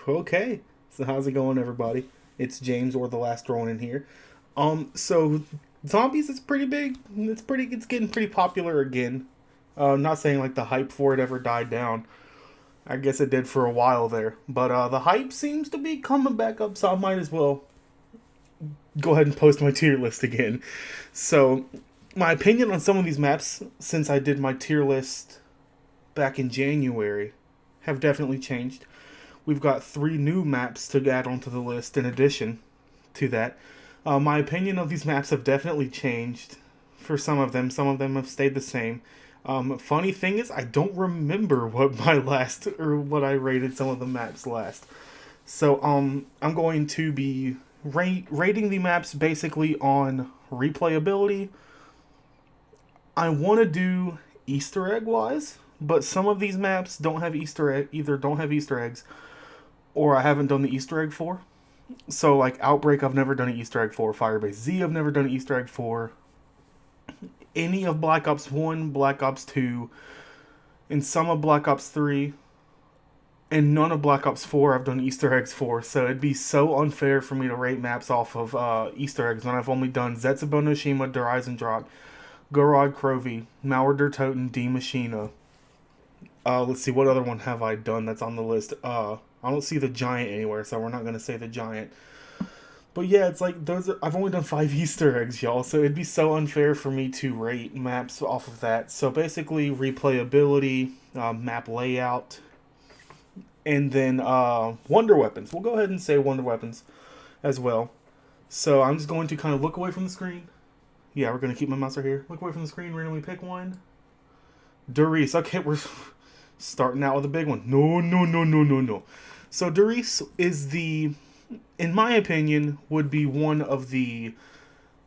Okay, so how's it going, everybody? It's James or the Last Ronin here. So zombies is pretty big. It's getting pretty popular again. I'm not saying like the hype for it ever died down. I guess it did for a while there, but the hype seems to be coming back up. So I might as well go ahead and post my tier list again. So my opinion on some of these maps since I did my tier list back in January have definitely changed. We've got three new maps to add onto the list in addition to that. My opinion of these maps have definitely changed for some of them. Some of them have stayed the same. Funny thing is, I don't remember what my last or what I rated some of the maps last. So I'm going to be rating the maps basically on replayability. I want to do Easter egg wise, but some of these maps don't have don't have Easter eggs, or I haven't done the Easter egg for. So like Outbreak, I've never done an Easter egg for. Firebase Z, I've never done an Easter egg for. Any of Black Ops 1, Black Ops 2, and some of Black Ops 3, and none of Black Ops 4 I've done Easter eggs for. So it'd be so unfair for me to rate maps off of Easter eggs when I've only done Zetsubo no Shima, Der Eisendrache, Gorod Krovi, Mauer der Toten, Die Maschine. Let's see, what other one have I done that's on the list? I don't see the Giant anywhere, so we're not going to say the Giant. But yeah, it's like I've only done 5 Easter eggs, y'all, so it'd be so unfair for me to rate maps off of that. So basically, replayability, map layout, and then wonder weapons. We'll go ahead and say wonder weapons as well. So I'm just going to kind of look away from the screen. Yeah, we're going to keep my mouse right here. Look away from the screen, randomly pick one. Der Riese. Okay, we're starting out with a big one. No. So Der Riese is in my opinion, would be one of the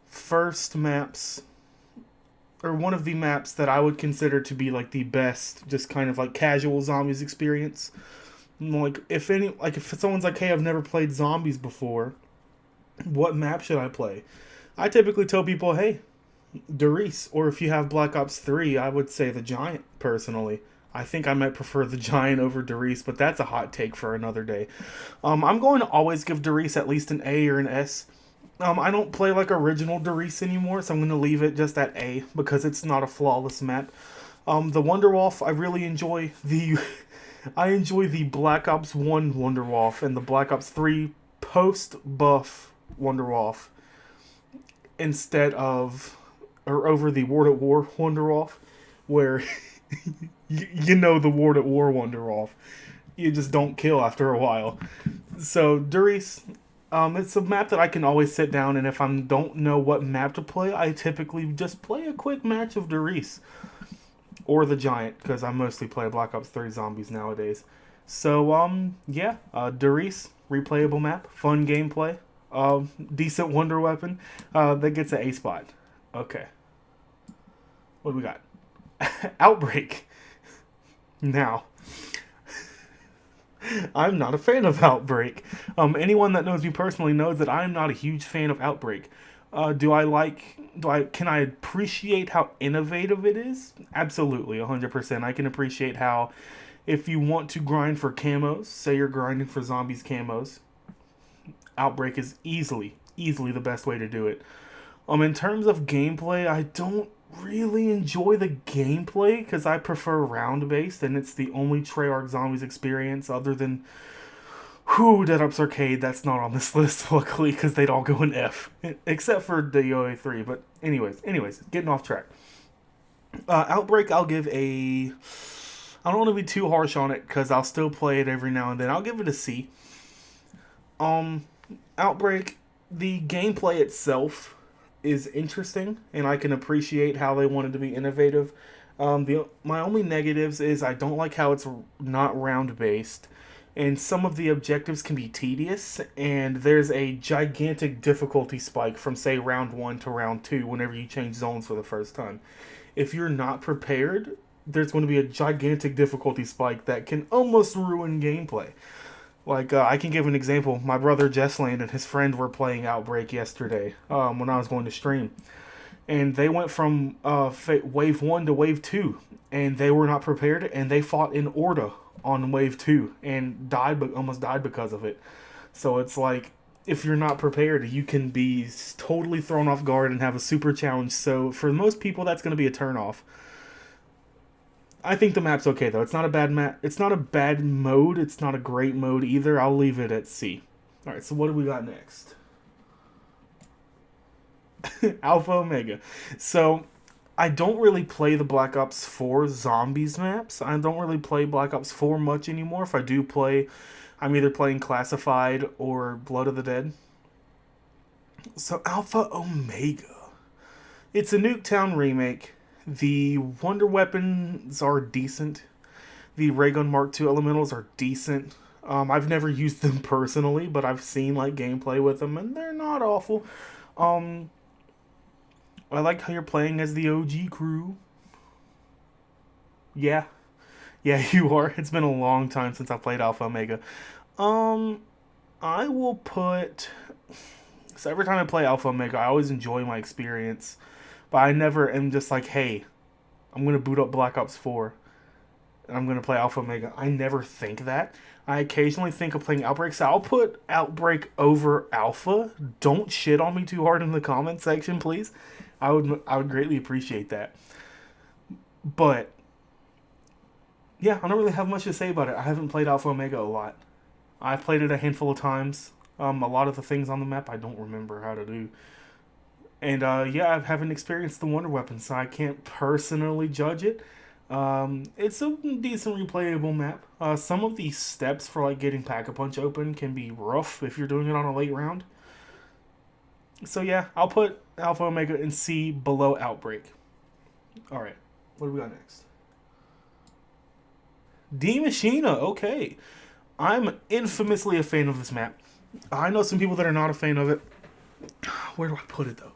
first maps, or one of the maps that I would consider to be like the best, just kind of like casual zombies experience. Like if someone's like, hey, I've never played zombies before, what map should I play? I typically tell people, hey, Der Riese, or if you have Black Ops 3, I would say the Giant, personally. I think I might prefer the Giant over Der Riese, but that's a hot take for another day. I'm going to always give Der Riese at least an A or an S. I don't play like original Der Riese anymore, so I'm going to leave it just at A because it's not a flawless map. The Wunderwaffe, I really enjoy I enjoy the Black Ops 1 Wunderwaffe and the Black Ops 3 post-buff Wunderwaffe instead of, or over the World at War Wunderwaffe, where you know the World at War Wunderwaffe. You just don't kill after a while. So Der Riese, it's a map that I can always sit down, and if I don't know what map to play, I typically just play a quick match of Der Riese. Or the Giant, because I mostly play Black Ops 3 zombies nowadays. So, yeah, Der Riese, replayable map, fun gameplay, decent wonder weapon, that gets an A spot. Okay. What do we got? Outbreak. Now, I'm not a fan of Outbreak. Anyone that knows me personally knows that I'm not a huge fan of Outbreak. Can I appreciate how innovative it is? Absolutely, 100%. I can appreciate how, if you want to grind for camos, say you're grinding for zombies camos, Outbreak is easily the best way to do it. In terms of gameplay, I don't really enjoy the gameplay because I prefer round-based, and it's the only Treyarch Zombies experience other than Dead Ops Arcade. That's not on this list, luckily, because they'd all go in F, except for DOA 3. But anyways, getting off track. Outbreak, I'll give a... I don't want to be too harsh on it because I'll still play it every now and then. I'll give it a C. Outbreak, the gameplay itself is interesting, and I can appreciate how they wanted to be innovative. My only negatives is I don't like how it's not round-based, and some of the objectives can be tedious, and there's a gigantic difficulty spike from, say, round 1 to round 2 whenever you change zones for the first time. If you're not prepared, there's going to be a gigantic difficulty spike that can almost ruin gameplay. Like, I can give an example. My brother Jessland and his friend were playing Outbreak yesterday when I was going to stream. And they went from wave 1 to wave 2. And they were not prepared, and they fought in order on wave 2 and died, but almost died because of it. So it's like, if you're not prepared, you can be totally thrown off guard and have a super challenge. So for most people, that's going to be a turnoff. I think the map's okay though. It's not a bad map. It's not a bad mode. It's not a great mode either. I'll leave it at C. All right. So what do we got next? Alpha Omega. So I don't really play the Black Ops 4 Zombies maps. I don't really play Black Ops 4 much anymore. If I do play, I'm either playing Classified or Blood of the Dead. So Alpha Omega. It's a Nuketown remake. The Wonder Weapons are decent. The Raygun Mark II Elementals are decent. I've never used them personally, but I've seen like gameplay with them, and they're not awful. Um, I like how you're playing as the OG crew. Yeah, yeah, you are. It's been a long time since I played Alpha Omega. Um, I will put. So every time I play Alpha Omega, I always enjoy my experience, but I never am just like, hey, I'm gonna boot up Black Ops 4 and I'm gonna play Alpha Omega. I never think that. I occasionally think of playing Outbreak, so I'll put Outbreak over Alpha. Don't shit on me too hard in the comment section, please. I would greatly appreciate that. But yeah, I don't really have much to say about it. I haven't played Alpha Omega a lot. I've played it a handful of times. A lot of the things on the map I don't remember how to do. And yeah, I haven't experienced the Wonder Weapon, so I can't personally judge it. It's a decent replayable map. Some of the steps for like getting Pack-a-Punch open can be rough if you're doing it on a late round. So yeah, I'll put Alpha Omega in C below Outbreak. All right, what do we got next? D Machina. Okay, I'm infamously a fan of this map. I know some people that are not a fan of it. Where do I put it though?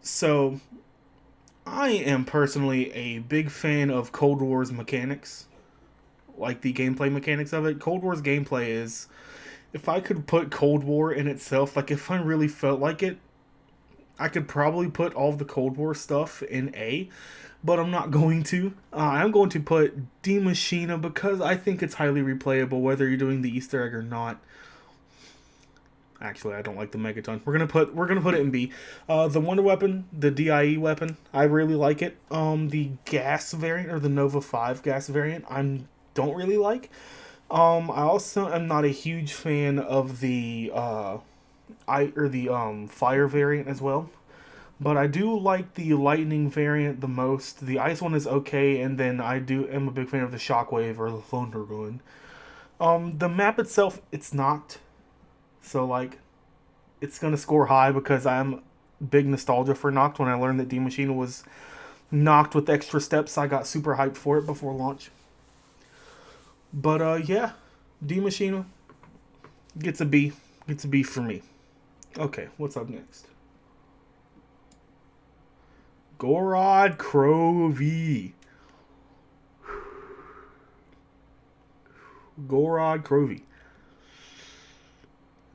So I am personally a big fan of Cold War's mechanics, like the gameplay mechanics of it. Cold War's gameplay is, if I could put Cold War in itself, like if I really felt like it, I could probably put all of the Cold War stuff in A, but I'm not going to. I'm going to put D Machina because I think it's highly replayable, whether you're doing the Easter egg or not. Actually, I don't like the Megaton. We're gonna put it in B. The Wonder Weapon, the DIE weapon, I really like it. The gas variant or the Nova 5 gas variant, don't really like. I also am not a huge fan of the fire variant as well. But I do like the lightning variant the most. The ice one is okay, and then am a big fan of the shockwave or the thunder gun. The map itself, it's not. So like, it's gonna score high because I'm big nostalgia for Noct. When I learned that D Machina was Noct with extra steps, I got super hyped for it before launch. But yeah, D Machina gets a B. Gets a B for me. Okay, what's up next? Gorod Krovi. Gorod Krovi.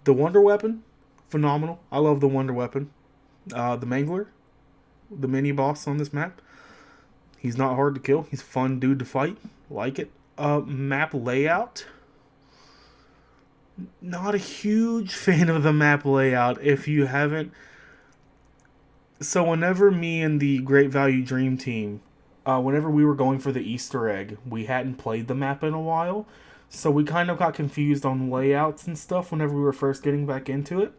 The Wonder Weapon, phenomenal. I love the Wonder Weapon. The Mangler, the mini boss on this map. He's not hard to kill. He's a fun dude to fight. Like it. Map layout. Not a huge fan of the map layout. If you haven't. So whenever me and the Great Value Dream Team, whenever we were going for the Easter egg, we hadn't played the map in a while. So we kind of got confused on layouts and stuff whenever we were first getting back into it.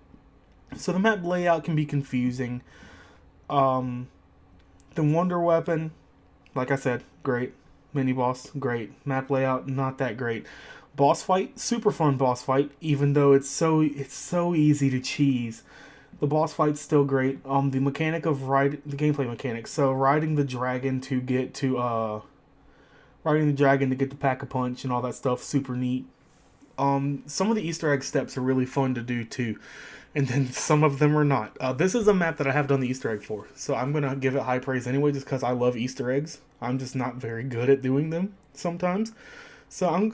So the map layout can be confusing. The Wonder Weapon, like I said, great. Mini boss, great. Map layout, not that great. Boss fight, super fun boss fight, even though it's so easy to cheese. The boss fight's still great. The mechanic of the gameplay mechanics. So riding the dragon to get to the Pack-a-Punch and all that stuff, super neat. Some of the Easter egg steps are really fun to do too, and then some of them are not. This is a map that I have done the Easter egg for, so I'm gonna give it high praise anyway, just because I love Easter eggs. I'm just not very good at doing them sometimes, so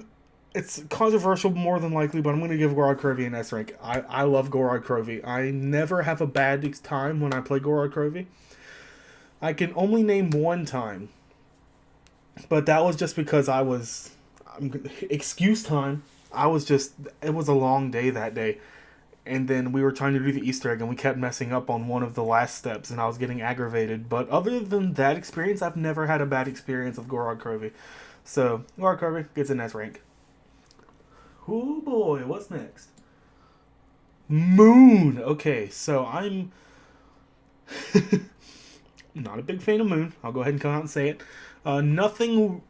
it's controversial more than likely, but I'm gonna give Gorod Krovi an S rank. I love Gorod Krovi. I never have a bad time when I play Gorod Krovi. I can only name one time, but that was just because I excuse time. It was a long day that day. And then we were trying to do the Easter egg and we kept messing up on one of the last steps and I was getting aggravated. But other than that experience, I've never had a bad experience with Gorod Krovi. So, Gorod Krovi gets an S rank. Oh boy, what's next? Moon! Okay, so I'm not a big fan of Moon. I'll go ahead and come out and say it. Nothing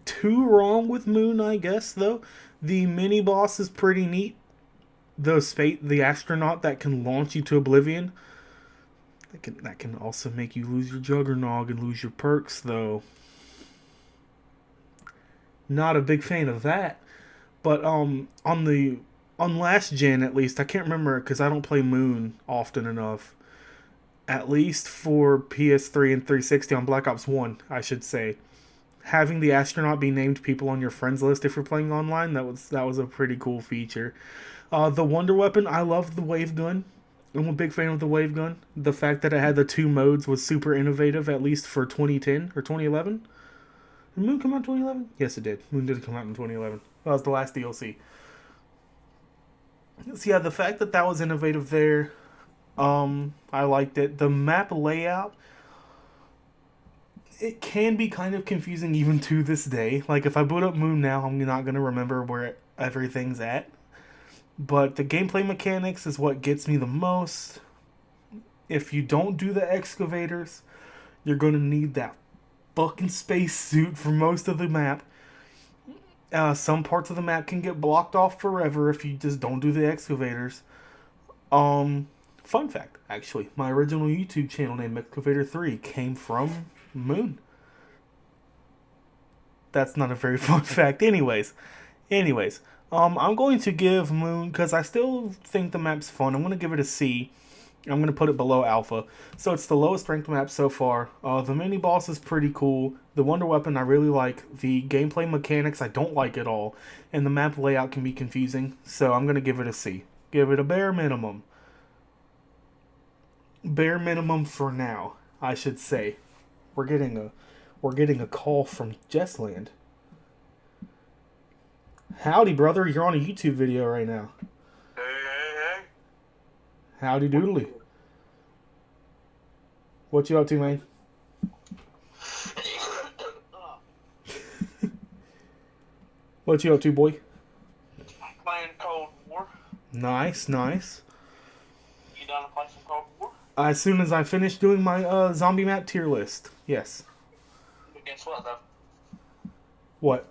too wrong with Moon, I guess, though. The mini boss is pretty neat. The astronaut that can launch you to oblivion. That can also make you lose your Juggernog and lose your perks, though. Not a big fan of that. But on last gen at least, I can't remember because I don't play Moon often enough. At least for PS3 and 360 on Black Ops 1, I should say. Having the astronaut be named people on your friends list if you're playing online, that was a pretty cool feature. The Wonder Weapon, I love the wave gun. I'm a big fan of the wave gun. The fact that it had the 2 modes was super innovative, at least for 2010 or 2011. Did Moon come out in 2011? Yes, it did. Moon did come out in 2011. That was the last DLC. So yeah, the fact that that was innovative there, I liked it. The map layout, it can be kind of confusing even to this day. Like, if I boot up Moon now, I'm not going to remember where everything's at. But the gameplay mechanics is what gets me the most. If you don't do the excavators, you're going to need that fucking spacesuit for most of the map. Some parts of the map can get blocked off forever if you just don't do the excavators. Fun fact, actually, my original YouTube channel named Excavator 3 came from Moon. That's not a very fun fact. Anyways, I'm going to give Moon, because I still think the map's fun, I'm going to give it a C. I'm going to put it below Alpha. So it's the lowest ranked map so far. The mini boss is pretty cool. The Wonder Weapon I really like. The gameplay mechanics I don't like at all. And the map layout can be confusing. So I'm going to give it a C. Give it a bare minimum. Bare minimum for now, I should say. We're getting a call from Jessland. Howdy, brother. You're on a YouTube video right now. Hey. Howdy doodly. What you up to, man? What you up to, boy? Playing Cold War. Nice. You done to play some Cold War? As soon as I finish doing my zombie map tier list. Yes. But guess what, though? What?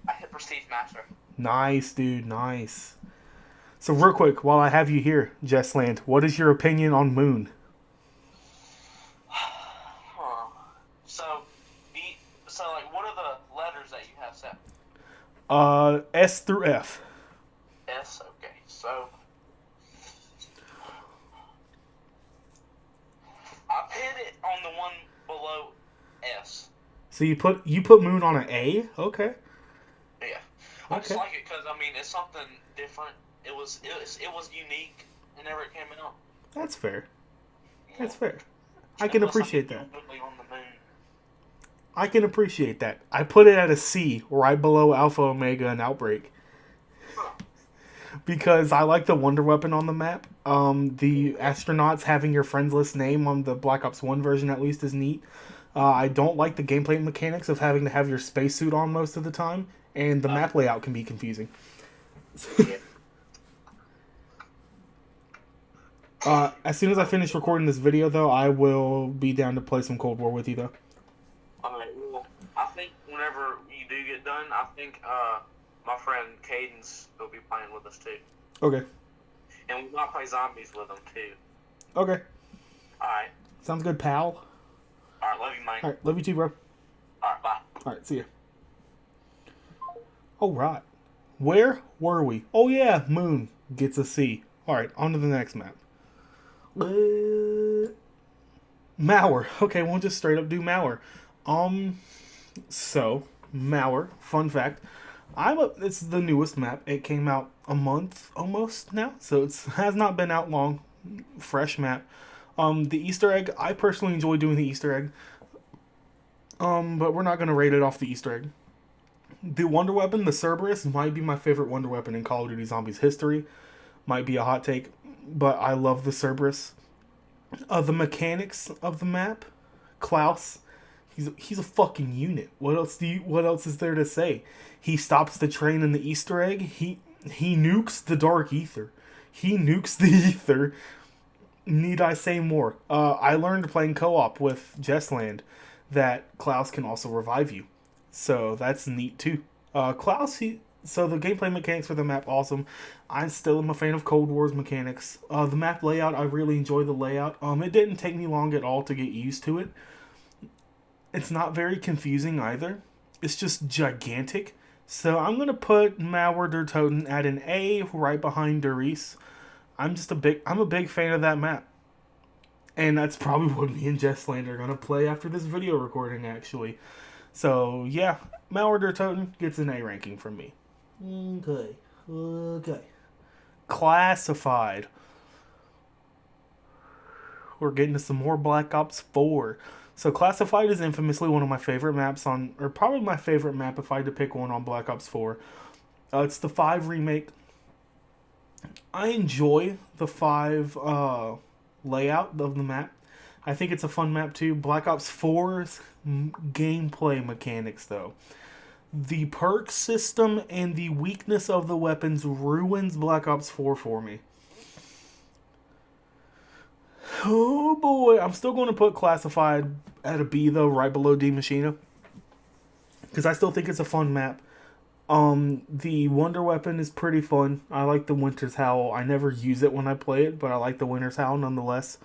I hit Prestige Master. Nice, dude. Nice. So real quick, while I have you here, Jessland, what is your opinion on Moon? So like, what are the letters that you have set? S through F. S, okay. So I put it on the one below S. So you put Moon on an A? Okay. Yeah. I Okay. just like it because, I mean, it's something different. It was unique whenever it came out. That's fair. That's Yeah. fair. I can It was appreciate something that. really on the moon. I can appreciate that. I put it at a C, right below Alpha, Omega, and Outbreak. Because I like the Wonder Weapon on the map. The astronauts having your friends list name on the Black Ops 1 version at least is neat. I don't like the gameplay mechanics of having to have your spacesuit on most of the time. And the map layout can be confusing. As soon as I finish recording this video, though, I will be down to play some Cold War with you, though. Alright, well, I think whenever you do get done, I think my friend Cadence will be playing with us too. Okay. And we might play zombies with him too. Okay. Alright. Sounds good, pal. Alright, love you, man. Alright, love you too, bro. Alright, bye. Alright, see ya. Alright. Where were we? Oh yeah, Moon gets a C. Alright, on to the next map. Mauer. Okay, we'll just straight up do Mauer. So, Mauer, fun fact. It's the newest map. It came out a month almost now, so it has not been out long. Fresh map. The Easter egg, I personally enjoy doing the Easter egg. But we're not gonna rate it off the Easter egg. The Wonder Weapon, the Cerberus, might be my favorite Wonder Weapon in Call of Duty Zombies history. Might be a hot take, but I love the Cerberus. The mechanics of the map, Klaus, he's a fucking unit. What else is there to say? He stops the train in the Easter egg. He nukes the Dark Ether. He nukes the Ether. Need I say more? I learned playing co-op with Jessland that Klaus can also revive you. So that's neat too. So the gameplay mechanics for the map, awesome. I still am a fan of Cold War's mechanics. The map layout, I really enjoy the layout. It didn't take me long at all to get used to it. It's not very confusing either. It's just gigantic. So I'm gonna put Mauer der Toten at an A right behind Der Riese. I'm a big fan of that map. And that's probably what me and Jessland are gonna play after this video recording, actually. So yeah, Mauer der Toten gets an A ranking from me. Okay. Classified. We're getting to some more Black Ops 4. So Classified is infamously one of my favorite maps or probably my favorite map if I had to pick one on Black Ops 4. It's the 5 remake. I enjoy the 5 layout of the map. I think it's a fun map too. Black Ops 4's gameplay mechanics, though. The perk system and the weakness of the weapons ruins Black Ops 4 for me. Oh boy, I'm still going to put Classified at a B though, right below Die Maschine. Because I still think it's a fun map. The Wonder Weapon is pretty fun. I like the Winter's Howl. I never use it when I play it, but I like the Winter's Howl nonetheless.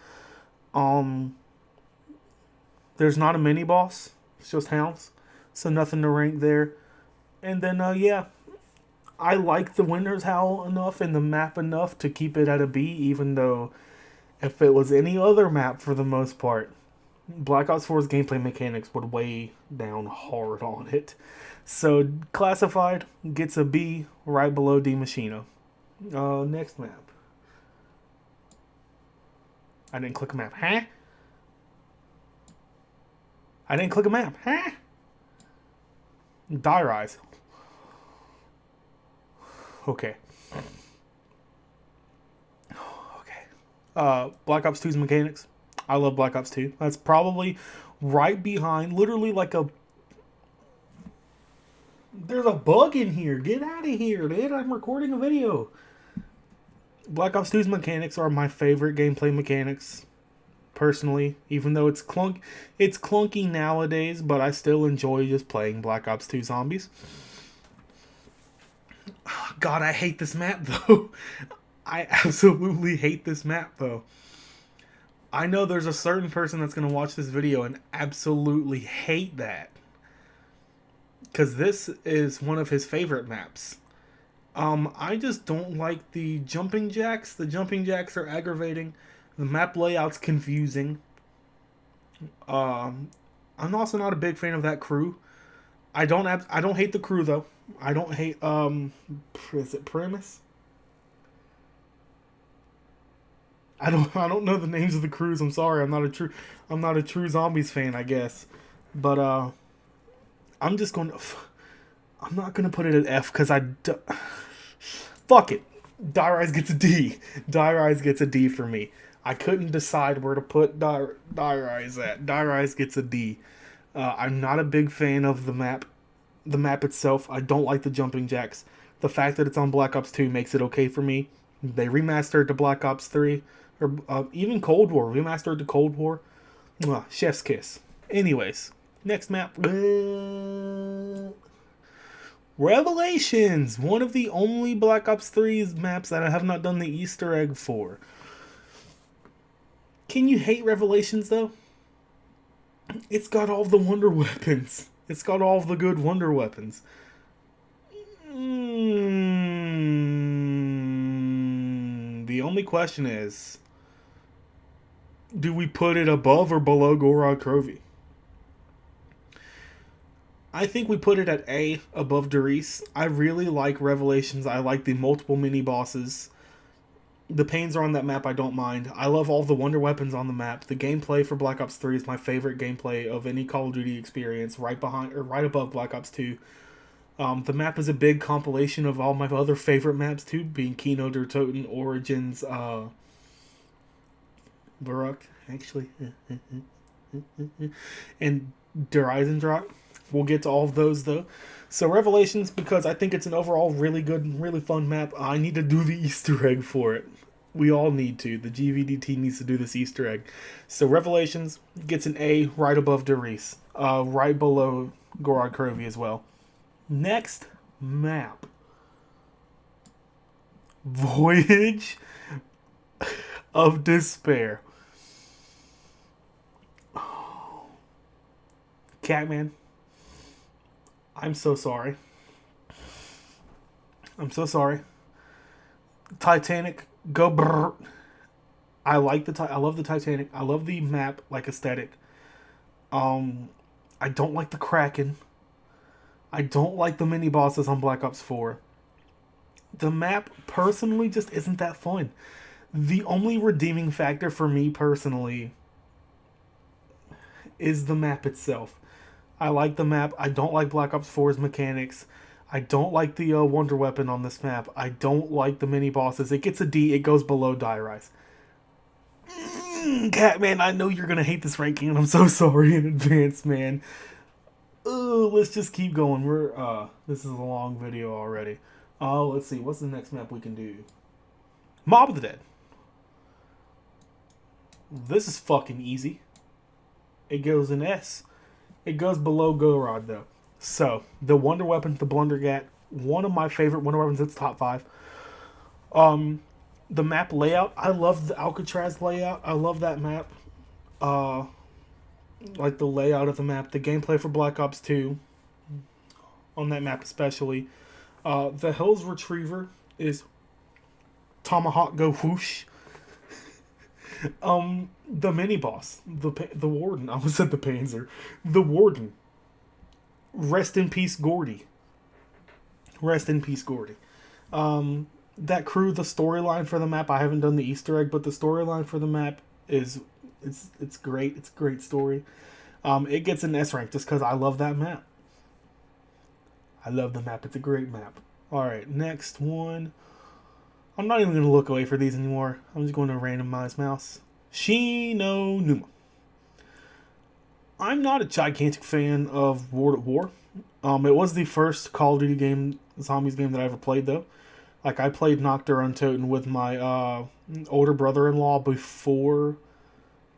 There's not a mini boss. It's just hounds. So nothing to rank there. And then, yeah. I like the Winter's Howl enough and the map enough to keep it at a B, even though if it was any other map for the most part, Black Ops 4's gameplay mechanics would weigh down hard on it. So, Classified gets a B right below Die Maschine. Next map. I didn't click a map. Huh? I didn't click a map. Huh? Die Rise. Okay. Black Ops 2's mechanics. I love Black Ops 2. That's probably right behind, literally like a... There's a bug in here. Get out of here, dude. I'm recording a video. Black Ops 2's mechanics are my favorite gameplay mechanics, personally. Even though it's clunky nowadays, but I still enjoy just playing Black Ops 2 Zombies. God, I hate this map, though. I absolutely hate this map, though. I know there's a certain person that's going to watch this video and absolutely hate that. Because this is one of his favorite maps. I just don't like the jumping jacks. The jumping jacks are aggravating. The map layout's confusing. I'm also not a big fan of that crew. I don't hate the crew, though. I don't hate, is it Primus? I don't know the names of the crews. I'm sorry. I'm not a true Zombies fan, I guess. But I'm not gonna put it at F because fuck it. Die Rise gets a D. Die Rise gets a D for me. I couldn't decide where to put Die Rise at. Die Rise gets a D. I'm not a big fan of the map. The map itself. I don't like the jumping jacks. The fact that it's on Black Ops 2 makes it okay for me. They remastered to Black Ops 3. Or even Cold War. Remastered to Cold War. Chef's kiss. Anyways. Next map. Revelations. One of the only Black Ops 3 maps that I have not done the Easter egg for. Can you hate Revelations, though? It's got all the wonder weapons. It's got all the good wonder weapons. The only question is, do we put it above or below Gorod Krovi? I think we put it at A, above Der Riese. I really like Revelations. I like the multiple mini-bosses. The pains are on that map, I don't mind. I love all the wonder weapons on the map. The gameplay for Black Ops 3 is my favorite gameplay of any Call of Duty experience, right above Black Ops 2. The map is a big compilation of all my other favorite maps too, being Kino der Toten, Origins, Baroque, actually, and Der Eisendraht. We'll get to all of those though. So Revelations, because I think it's an overall really good, really fun map. I need to do the Easter egg for it. We all need to. The GVDT needs to do this Easter egg. So Revelations gets an A right above Derice, right below Gorod Krovi as well. Next map, Voyage of Despair. Catman, I'm so sorry. I'm so sorry. Titanic, go brrr. I love the Titanic. I love the map like aesthetic. I don't like the Kraken. I don't like the mini bosses on Black Ops 4. The map personally just isn't that fun. The only redeeming factor for me personally is the map itself. I like the map. I don't like Black Ops 4's mechanics. I don't like the Wonder Weapon on this map. I don't like the mini bosses. It gets a D. It goes below Die Rise. Catman, I know you're gonna hate this ranking, and I'm so sorry in advance, man. Let's just keep going. This is a long video already. Let's see. What's the next map we can do? Mob of the Dead. This is fucking easy. It goes in S. It goes below Gorod though. So the Wonder Weapon, the Blundergat, one of my favorite Wonder Weapons. It's top 5. The map layout. I love the Alcatraz layout. I love that map. Like the layout of the map, the gameplay for Black Ops 2 on that map especially. The Hell's Retriever is Tomahawk go whoosh. The mini boss, the Warden. I almost said the Panzer. The Warden. Rest in peace, Gordy. Rest in peace, Gordy. That crew, the storyline for the map. I haven't done the Easter egg, but the storyline for the map is it's great. It's a great story. It gets an S rank just because I love that map. I love the map. It's a great map. All right, next one. I'm not even going to look away for these anymore. I'm just going to randomize mouse. Shi No Numa. I'm not a gigantic fan of World at War. It was the first Call of Duty game, zombies game that I ever played though. Like I played Nacht der Untoten with my older brother-in-law before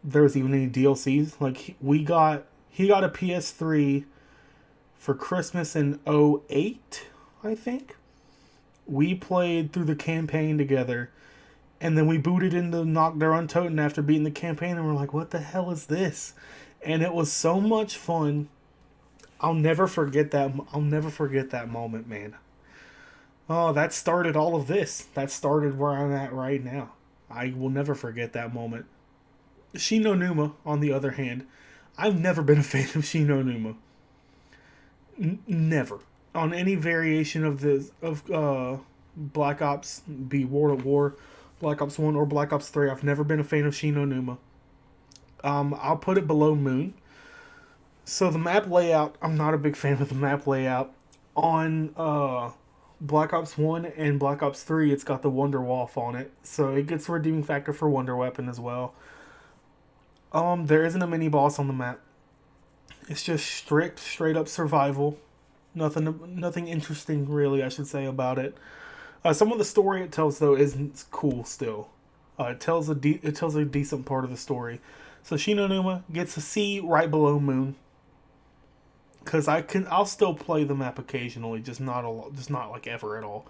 there was even any DLCs. Like he got a PS3 for Christmas in 2008, I think. We played through the campaign together, and then we booted into Nacht der Untoten after beating the campaign, and we're like, what the hell is this? And it was so much fun. I'll never forget that moment, man. Oh, that started all of this. That started where I'm at right now. I will never forget that moment. Shi No Numa, on the other hand, I've never been a fan of Shi No Numa. Never. On any variation of Black Ops, be World at War, Black Ops 1 or Black Ops 3, I've never been a fan of Shi No Numa. I'll put it below Moon. So the map layout, I'm not a big fan of the map layout. On Black Ops 1 and Black Ops 3, it's got the Wonder Wolf on it. So it gets a redeeming factor for Wonder Weapon as well. There isn't a mini boss on the map. It's just straight up survival. Nothing interesting really, I should say, about it. Some of the story it tells though isn't cool still. It tells a decent part of the story. So Shi No Numa gets a C right below Moon. Cause I'll still play the map occasionally, just not like ever at all.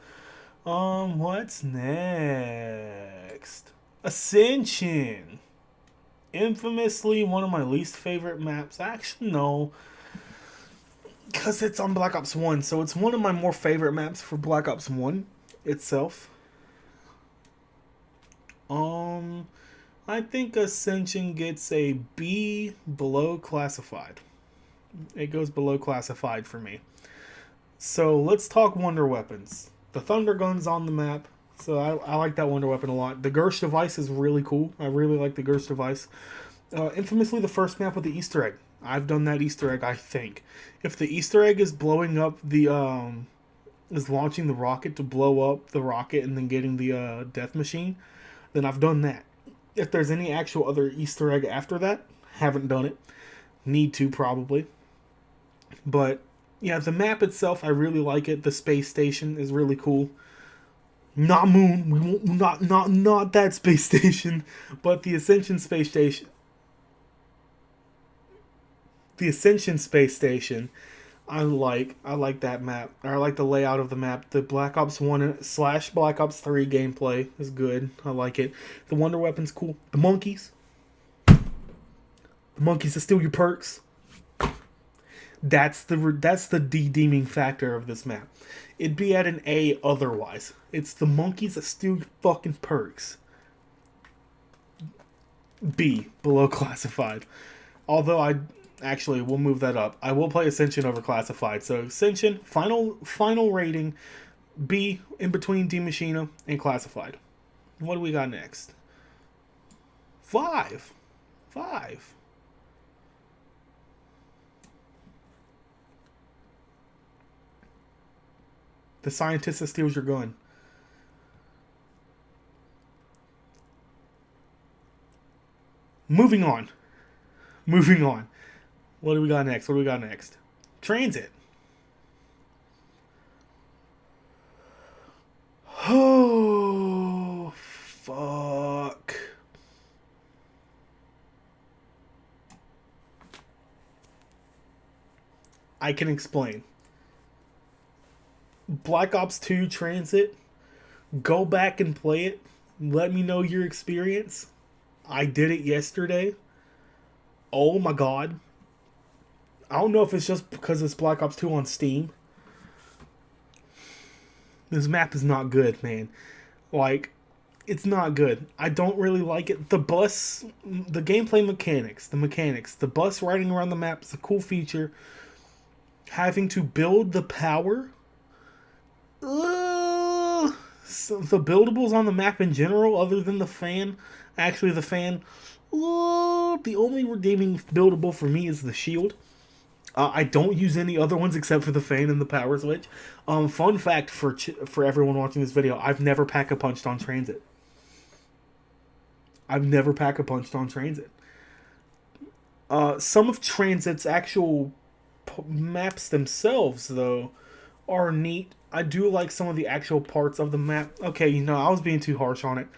What's next? Ascension. Infamously one of my least favorite maps. Actually, no. Because it's on Black Ops 1, so it's one of my more favorite maps for Black Ops 1 itself. I think Ascension gets a B below classified. It goes below classified for me. So let's talk Wonder Weapons. The Thunder Gun's on the map, so I like that Wonder Weapon a lot. The Gersh device is really cool. I really like the Gersh device. Infamously, the first map with the Easter egg. I've done that Easter egg, I think. If the Easter egg is blowing up the, is launching the rocket to blow up the rocket and then getting the death machine, then I've done that. If there's any actual other Easter egg after that, haven't done it. Need to, probably. But, yeah, the map itself, I really like it. The space station is really cool. Not moon, we won't, not that space station, but the Ascension space station. The Ascension space station, I like that map. I like the layout of the map. The Black Ops 1 / Black Ops 3 gameplay is good. I like it. The Wonder Weapon's cool. The monkeys. The monkeys that steal your perks. That's the deeming factor of this map. It'd be at an A otherwise. It's the monkeys that steal your fucking perks. B, below classified. Although actually, we'll move that up. I will play Ascension over classified. So Ascension, final rating, B, in between Die Maschine and classified. What do we got next? 5. The scientist that steals your gun. Moving on. What do we got next? Transit. Oh, fuck. I can explain. Black Ops 2 Transit. Go back and play it. Let me know your experience. I did it yesterday. Oh my god. I don't know if it's just because it's Black Ops 2 on Steam. This map is not good, man. Like, it's not good. I don't really like it. The gameplay mechanics, the bus riding around the map is a cool feature. Having to build the power. So the buildables on the map in general, other than the fan. Actually, the fan. The only redeeming buildable for me is the shield. I don't use any other ones except for the fan and the power switch. Fun fact for everyone watching this video, I've never pack-a-punched on Transit. Some of Transit's actual maps themselves, though, are neat. I do like some of the actual parts of the map. Okay, I was being too harsh on it.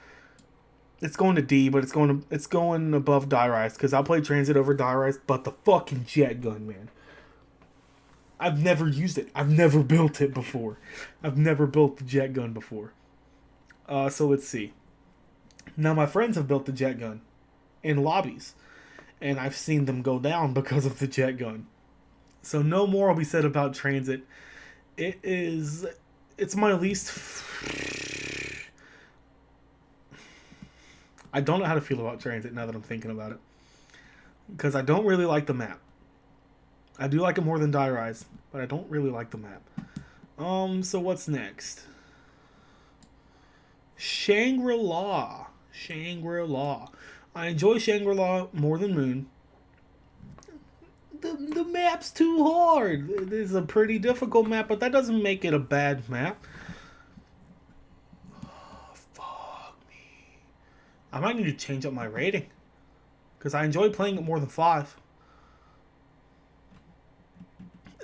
It's going to D, but it's going above Die Rise, because I'll play Transit over Die Rise, but the fucking jet gun, man. I've never used it. I've never built it before. I've never built the jet gun before. So let's see. Now, my friends have built the jet gun in lobbies, and I've seen them go down because of the jet gun. So no more will be said about Transit. It's my least... I don't know how to feel about Transit now that I'm thinking about it. Because I don't really like the map. I do like it more than Die Rise, but I don't really like the map. So what's next? Shangri-La. I enjoy Shangri-La more than Moon. The map's too hard. It is a pretty difficult map, but that doesn't make it a bad map. Oh, fuck me. I might need to change up my rating, because I enjoy playing it more than 5.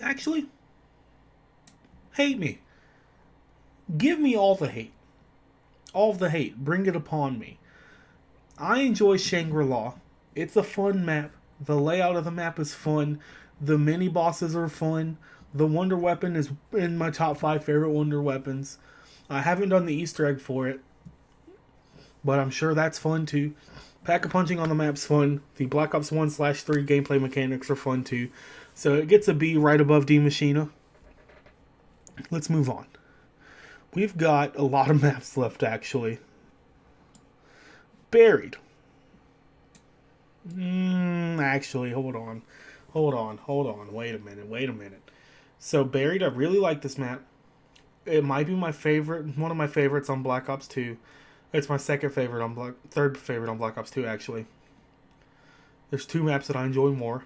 Actually, hate me. Give me all the hate. All of the hate. Bring it upon me. I enjoy Shangri-La. It's a fun map. The layout of the map is fun. The mini bosses are fun. The Wonder Weapon is in my top 5 favorite Wonder Weapons. I haven't done the Easter egg for it, but I'm sure that's fun too. Pack-a-punching on the map's fun. The Black Ops 1 / 3 gameplay mechanics are fun too. So it gets a B right above Die Maschine. Let's move on. We've got a lot of maps left, actually. Buried. Actually, hold on. Wait a minute. So Buried, I really like this map. It might be my favorite, one of my favorites on Black Ops 2. It's my third favorite on Black Ops 2, actually. There's 2 maps that I enjoy more.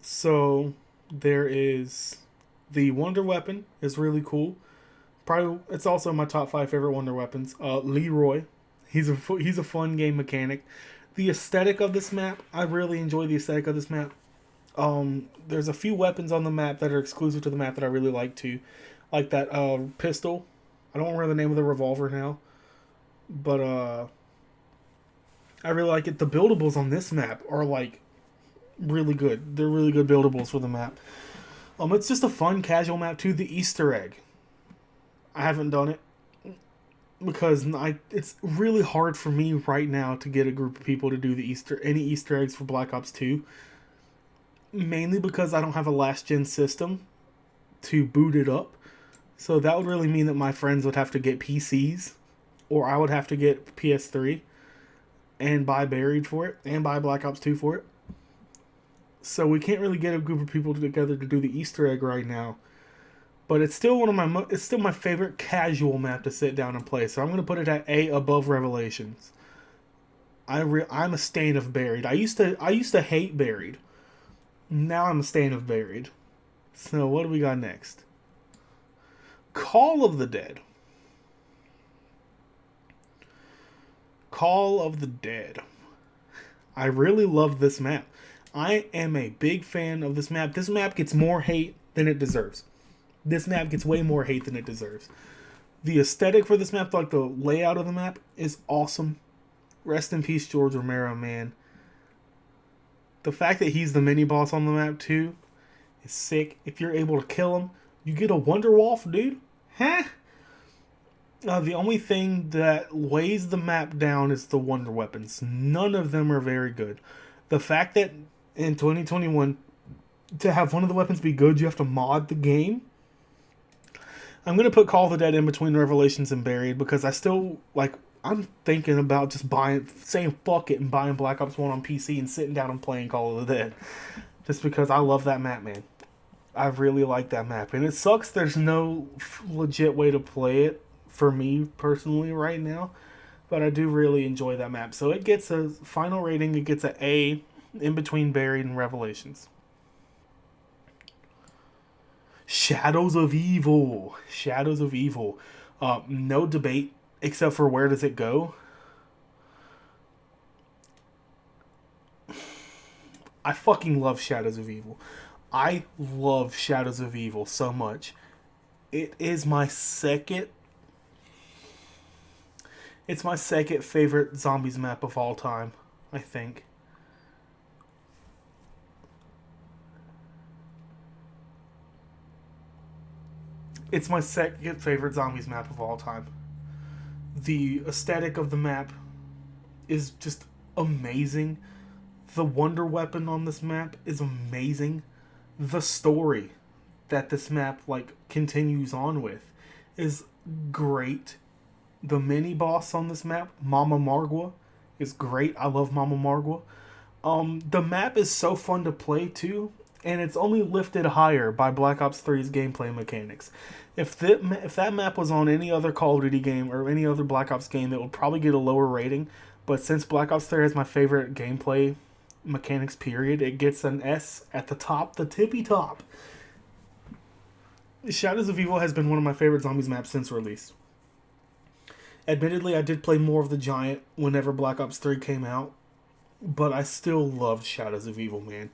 So there is the Wonder Weapon is really cool. Probably it's also my top 5 favorite Wonder Weapons. Leroy, he's a fun game mechanic. The aesthetic of this map, I really enjoy the aesthetic of this map. There's a few weapons on the map that are exclusive to the map that I really like too, like that pistol. I don't remember the name of the revolver now, but I really like it. The buildables on this map are like really good. They're really good buildables for the map. It's just a fun casual map too. The Easter egg, I haven't done it because it's really hard for me right now to get a group of people to do any Easter eggs for Black Ops 2. Mainly because I don't have a last gen system to boot it up. So that would really mean that my friends would have to get PCs, or I would have to get PS3 and buy Buried for it and buy Black Ops 2 for it. So we can't really get a group of people together to do the Easter egg right now. But it's still it's still my favorite casual map to sit down and play. So I'm going to put it at A above Revelations. I'm a stain of Buried. I used to hate Buried. Now I'm a stain of Buried. So what do we got next? Call of the Dead. Call of the Dead. I really love this map. I am a big fan of this map. This map gets more hate than it deserves. This map gets way more hate than it deserves. The aesthetic for this map, like the layout of the map, is awesome. Rest in peace, George Romero, man. The fact that he's the mini boss on the map too is sick. If you're able to kill him, you get a Wonder Wolf, dude. Huh? The only thing that weighs the map down is the Wonder Weapons. None of them are very good. The fact that in 2021, to have one of the weapons be good, you have to mod the game. I'm going to put Call of the Dead in between Revelations and Buried because I still, I'm thinking about just saying fuck it and buying Black Ops 1 on PC and sitting down and playing Call of the Dead. Just because I love that map, man. I really like that map. And it sucks there's no legit way to play it for me personally right now. But I do really enjoy that map. So it gets a final rating. It gets an A in between Buried and Revelations. Shadows of Evil. Shadows of Evil. No debate except for where does it go. I fucking love Shadows of Evil. I love Shadows of Evil so much. It is my second. It's my second favorite zombies map of all time, I think. It's my second favorite zombies map of all time. The aesthetic of the map is just amazing. The wonder weapon on this map is amazing. The story that this map continues on with is great. The mini boss on this map, Mama Margwa, is great. I love Mama Margwa. The map is so fun to play too, and it's only lifted higher by Black Ops 3's gameplay mechanics. If that map was on any other Call of Duty game or any other Black Ops game, it would probably get a lower rating. But since Black Ops 3 is my favorite gameplay mechanics period, it gets an S at the top, the tippy top. Shadows of Evil has been one of my favorite zombies maps since release. Admittedly, I did play more of the Giant whenever Black Ops 3 came out, but I still loved Shadows of Evil, man.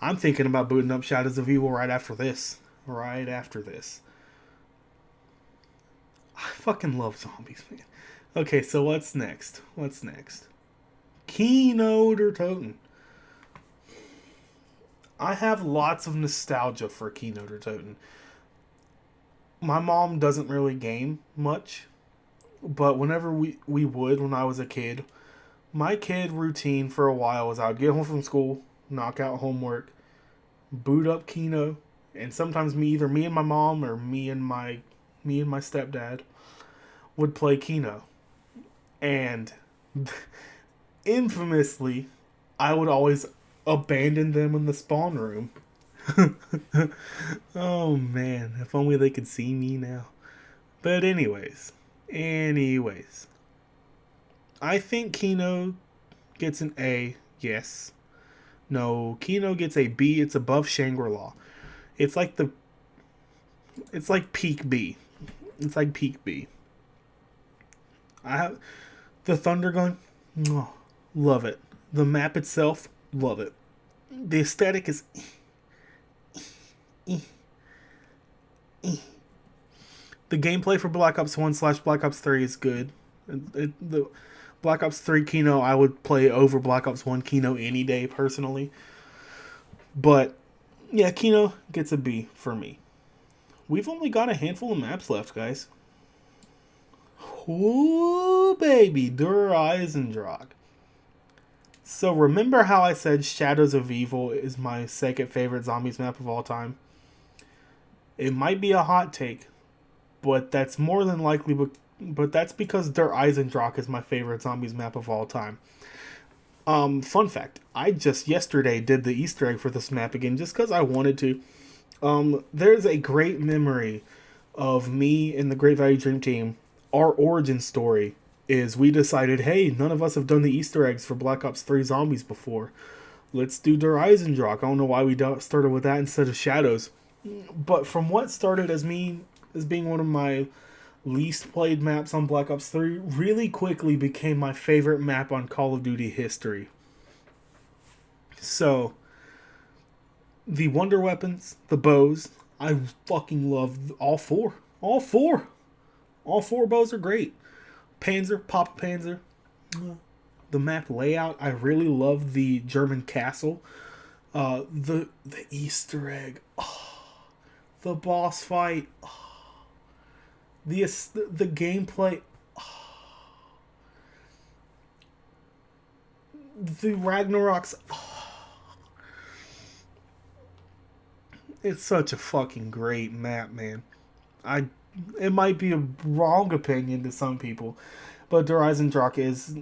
I'm thinking about booting up Shadows of Evil right after this. Right after this. I fucking love zombies, man. Okay, so what's next? What's next? Kino der Toten. I have lots of nostalgia for Kino der Toten. My mom doesn't really game much, but whenever we would when I was a kid, my kid routine for a while was I'd get home from school, knock out homework, boot up Kino, and sometimes either me and my mom or me and my stepdad would play Kino. And infamously, I would always abandon them in the spawn room. Oh man, if only they could see me now. But anyways, I think Kino gets an A, yes. No, Kino gets a B. It's above Shangri-La. It's like the. It's like peak B. It's like peak B. I have the Thunder Gun. Oh, love it. The map itself, love it. The aesthetic is. The gameplay for Black Ops 1 / Black Ops 3 is good. The Black Ops 3 Kino, I would play over Black Ops 1 Kino any day, personally. But, yeah, Kino gets a B for me. We've only got a handful of maps left, guys. Ooh, baby, Der Eisendrache. So remember how I said Shadows of Evil is my second favorite zombies map of all time? It might be a hot take, but that's more than likely, but that's because Der Eisendrache is my favorite zombies map of all time. Fun fact, I just yesterday did the Easter egg for this map again, just because I wanted to. There's a great memory of me and the Great Value Dream Team. Our origin story is we decided, hey, none of us have done the Easter eggs for Black Ops 3 Zombies before. Let's do Der Eisendrache. I don't know why we started with that instead of Shadows. But from what started as me as being one of my least played maps on Black Ops 3, really quickly became my favorite map on Call of Duty history. So, the wonder weapons, the bows, I fucking love all four. All four bows are great. Panzer, Papa Panzer. The map layout, I really love the German castle. The Easter egg. Oh, the boss fight. Oh, the gameplay. Oh, the Ragnaroks. Oh, it's such a fucking great map, man. It might be a wrong opinion to some people, but Der Eisendrache is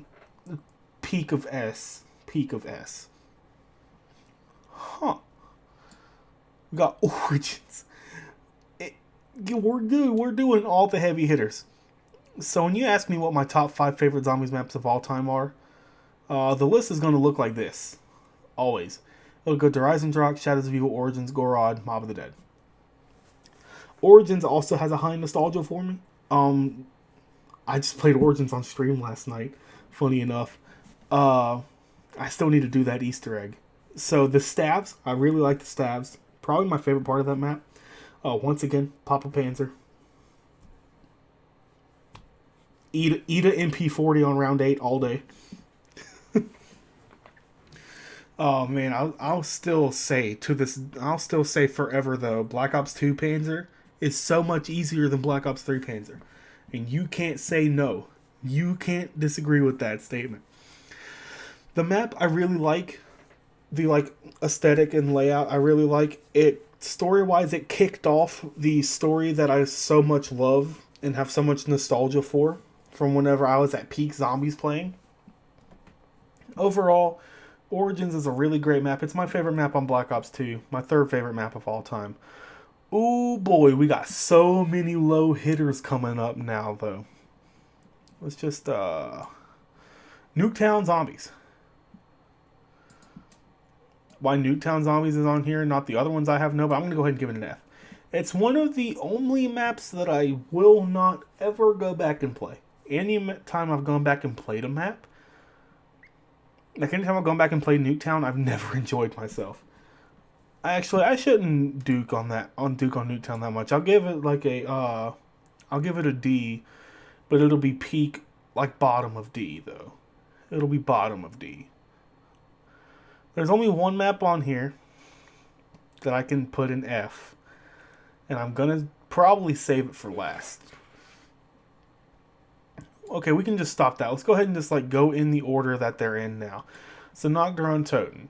peak of S. Peak of S. Huh. We got Origins. We're doing all the heavy hitters. So when you ask me what my top 5 favorite zombies maps of all time are, the list is going to look like this. Always. It'll go Der Eisendrache, Shadows of Evil, Origins, Gorod, Mob of the Dead. Origins also has a high nostalgia for me. I just played Origins on stream last night. Funny enough. I still need to do that Easter egg. So the stabs, I really like the stabs. Probably my favorite part of that map. Once again, Papa Panzer. Eat a MP40 on round 8 all day. Oh man, I'll still say forever though, Black Ops 2 Panzer is so much easier than Black Ops 3 Panzer. And you can't say no. You can't disagree with that statement. The map I really like, the aesthetic and layout I really like. It story-wise, it kicked off the story that I so much love and have so much nostalgia for from whenever I was at peak zombies playing. Overall, Origins is a really great map. It's my favorite map on Black Ops 2. My third favorite map of all time. Ooh boy, we got so many low hitters coming up now though. Let's just Nuketown Zombies. Why Nuketown Zombies is on here, not the other ones I have, no, but I'm going to go ahead and give it an F. It's one of the only maps that I will not ever go back and play. Any time I've gone back and played a map, like anytime I've gone back and played Nuketown, I've never enjoyed myself. I shouldn't Duke on Nuketown that much. I'll give it a D, but it'll be peak, like bottom of D though. It'll be bottom of D. There's only one map on here that I can put in F, and I'm gonna probably save it for last. Okay, we can just stop that. Let's go ahead and just go in the order that they're in now. So Nacht der Untoten.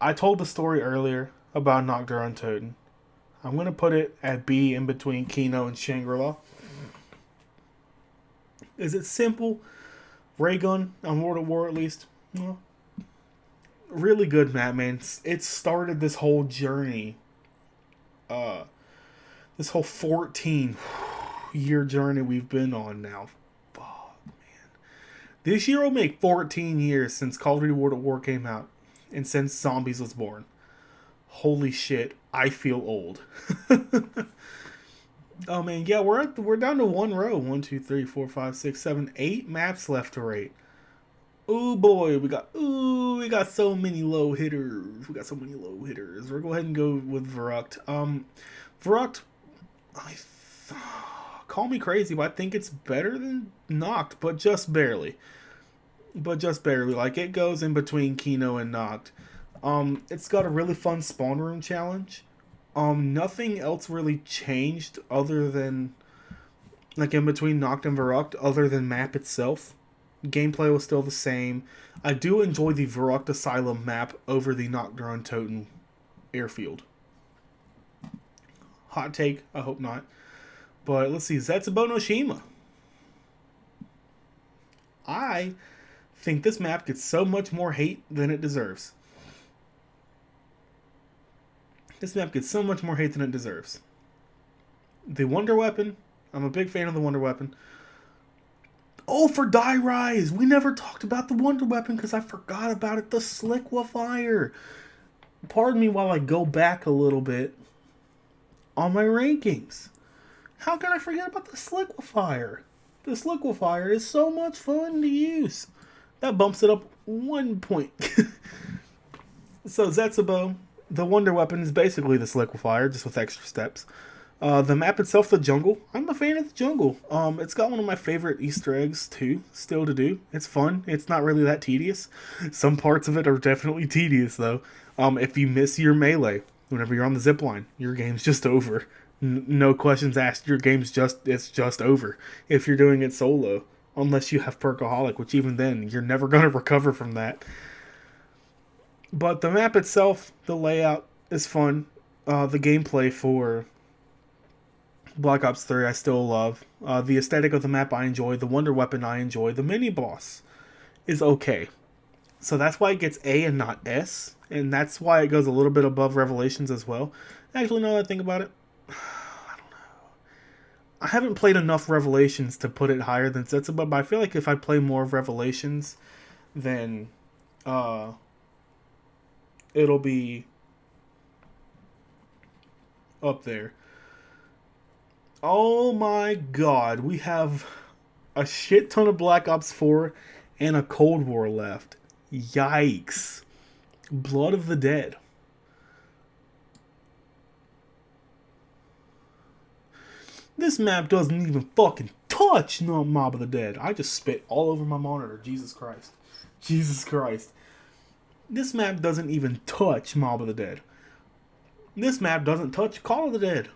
I told the story earlier about Nacht der Untoten. I'm gonna put it at B in between Kino and Shangri-La. Is it simple? Ray gun on World at War at least? Well, really good map, man. It started this whole journey. This whole 14-year journey we've been on now. Fuck, man. This year will make 14 years since Call of Duty World at War came out. and since Zombies was born. Holy shit, I feel old. Oh man, yeah, we're down to one row. 1, 2, 3, 4, 5, 6, 7, 8 maps left to rate. Ooh boy, we got so many low hitters. We got so many low hitters. We'll go ahead and go with Verrückt. Verrückt, I call me crazy, but I think it's better than Noct, but just barely. But just barely. Like, it goes in between Kino and Noct. It's got a really fun spawn room challenge. Nothing else really changed other than, like, in between Noct and Verrückt, other than map itself. Gameplay was still the same. I do enjoy the Verrückt Asylum map over the Nocturne Toten airfield. Hot take, I hope not. But let's see, Zetsubou no Shima. I think this map gets so much more hate than it deserves. This map gets so much more hate than it deserves. The Wonder Weapon, I'm a big fan of the Wonder Weapon. Oh, for Die Rise! We never talked about the Wonder Weapon because I forgot about it. The Sliquifier. Pardon me while I go back a little bit on my rankings. How can I forget about the Sliquifier? The Sliquifier is so much fun to use. That bumps it up 1 point. So Zetsubou, the Wonder Weapon, is basically the Sliquifier, just with extra steps. The map itself, the jungle, I'm a fan of the jungle. It's got one of my favorite Easter eggs, too, still to do. It's fun. It's not really that tedious. Some parts of it are definitely tedious, though. If you miss your melee, whenever you're on the zipline, your game's just over. No questions asked. Your game's it's just over. If you're doing it solo. Unless you have Perkaholic, which even then, you're never going to recover from that. But the map itself, the layout is fun. The gameplay for Black Ops 3 I still love. The aesthetic of the map I enjoy. The Wonder Weapon I enjoy. The mini-boss is okay. So that's why it gets A and not S. And that's why it goes a little bit above Revelations as well. Actually, now that I think about it, I don't know. I haven't played enough Revelations to put it higher than Zetsubou, but I feel like if I play more of Revelations, then it'll be up there. Oh my god, we have a shit ton of Black Ops 4 and a Cold War left. Yikes. Blood of the Dead. This map doesn't even fucking touch Mob of the Dead. I just spit all over my monitor. Jesus Christ. Jesus Christ. This map doesn't even touch Mob of the Dead. This map doesn't touch Call of the Dead.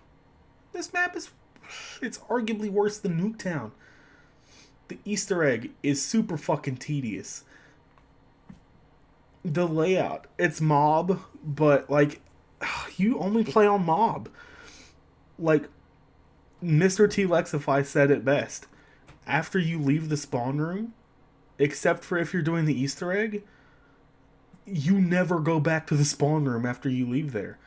This map is... it's arguably worse than Nuketown. The Easter egg is super fucking tedious. The layout, it's Mob, but like, you only play on Mob. Like, Mr. T. Lexify said it best. After you leave the spawn room, except for if you're doing the Easter egg, you never go back to the spawn room after you leave there.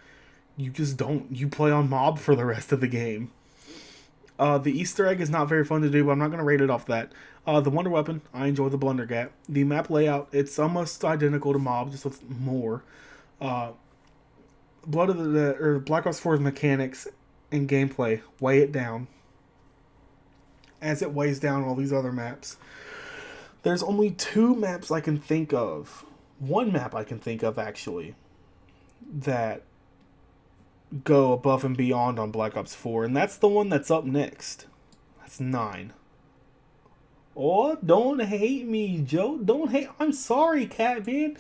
You just don't. You play on Mob for the rest of the game. The Easter egg is not very fun to do, but I'm not going to rate it off that. The Wonder Weapon, I enjoy the Blunder Gap. The map layout, it's almost identical to Mob, just with more. Blood of the Black Ops 4's mechanics and gameplay weigh it down, as it weighs down all these other maps. There's only 2 maps I can think of. 1 map I can think of, actually, that go above and beyond on Black Ops 4, and that's the one that's up next. That's 9. Oh, don't hate me, Joe. Don't hate. I'm sorry, Catman.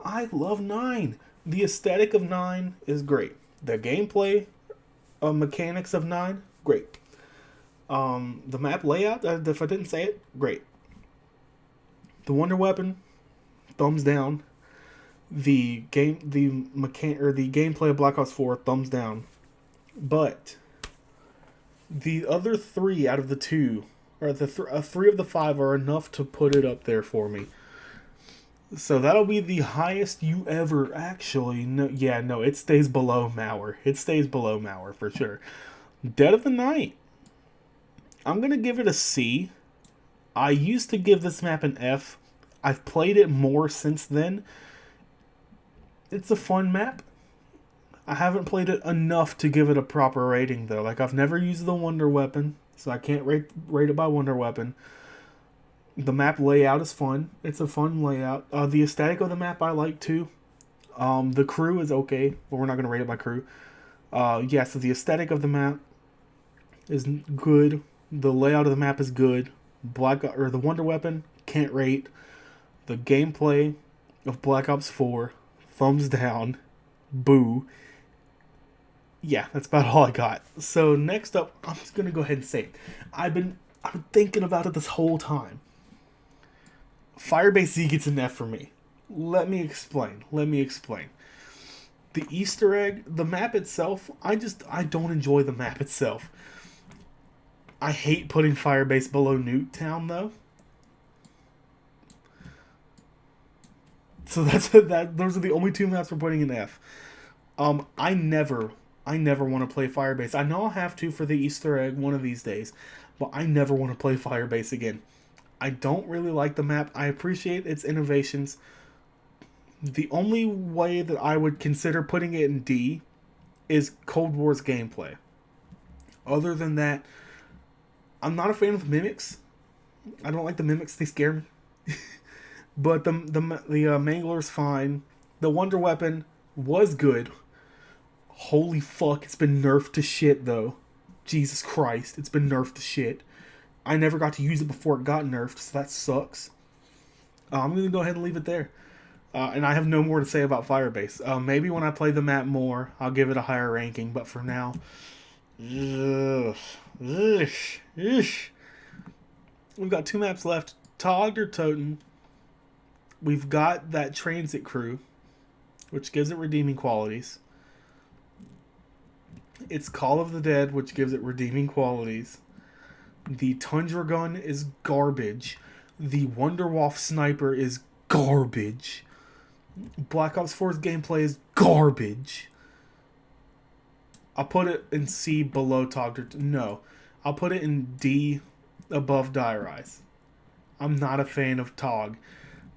I love 9. The aesthetic of 9 is great. The gameplay mechanics of 9, great. The map layout, if I didn't say it, great. The Wonder Weapon, thumbs down. The gameplay of Black Ops 4, thumbs down. But the other 3 out of the 2, or the 3 of the 5, are enough to put it up there for me. So that'll be the highest you ever actually. No, it stays below Mauer. It stays below Mauer for sure. Dead of the Night, I'm gonna give it a C. I used to give this map an F. I've played it more since then. It's a fun map. I haven't played it enough to give it a proper rating though. Like I've never used the Wonder Weapon, so I can't rate it by Wonder Weapon. The map layout is fun. It's a fun layout. The aesthetic of the map I like too. The crew is okay, but we're not gonna rate it by crew. Yeah, so the aesthetic of the map is good. The layout of the map is good. The Wonder Weapon can't rate. The gameplay of Black Ops 4, thumbs down, boo. Yeah, that's about all I got. So next up, I'm just gonna go ahead and say it. I've been thinking about it this whole time. Firebase Z gets an F for me. Let me explain. The Easter egg, the map itself, I don't enjoy the map itself. I hate putting Firebase below Nuketown though. So those are the only two maps we're putting in F. I never want to play Firebase. I know I'll have to for the Easter egg one of these days, but I never want to play Firebase again. I don't really like the map. I appreciate its innovations. The only way that I would consider putting it in D is Cold War's gameplay. Other than that, I'm not a fan of the mimics. I don't like the mimics. They scare me. But the Mangler's fine. The Wonder Weapon was good. Holy fuck, it's been nerfed to shit though. Jesus Christ, it's been nerfed to shit. I never got to use it before it got nerfed, so that sucks. I'm going to go ahead and leave it there. And I have no more to say about Firebase. Maybe when I play the map more, I'll give it a higher ranking. But for now, we've got two maps left. Togged or Toten. We've got that Transit Crew, which gives it redeeming qualities. It's Call of the Dead, which gives it redeeming qualities. The Tundra Gun is garbage. The Wonderwolf Sniper is garbage. Black Ops 4's gameplay is garbage. I'll put it in C below Togged. No. I'll put it in D above Dire Eyes. I'm not a fan of Tog.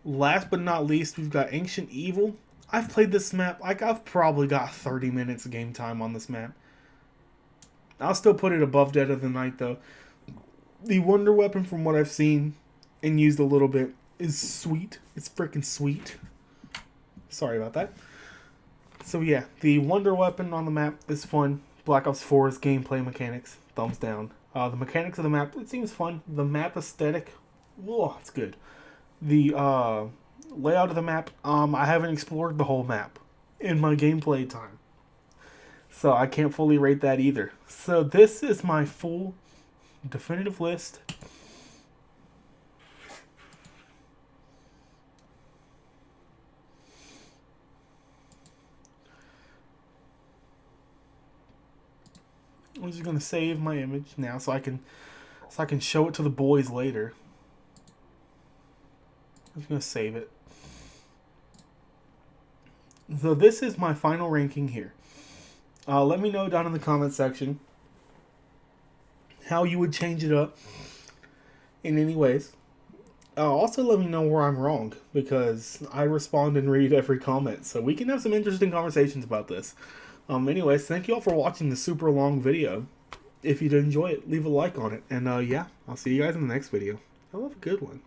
Last but not least, we've got Ancient Evil. I've played this map. I've probably got 30 minutes of game time on this map. I'll still put it above Dead of the Night, though. The Wonder Weapon, from what I've seen and used a little bit, is sweet. It's freaking sweet. Sorry about that. So yeah, the Wonder Weapon on the map is fun. Black Ops 4's gameplay mechanics, thumbs down. The mechanics of the map, it seems fun. The map aesthetic, whoa, it's good. The layout of the map, I haven't explored the whole map in my gameplay time. So I can't fully rate that either. So this is my full definitive list. I'm just gonna save my image now so I can show it to the boys later. I'm just gonna save it. So this is my final ranking here. Let me know down in the comment section how you would change it up in any ways. Also let me know where I'm wrong, because I respond and read every comment, so we can have some interesting conversations about this. Anyways, thank you all for watching this super long video. If you did enjoy it, leave a like on it, and yeah, I'll see you guys in the next video. Have a good one.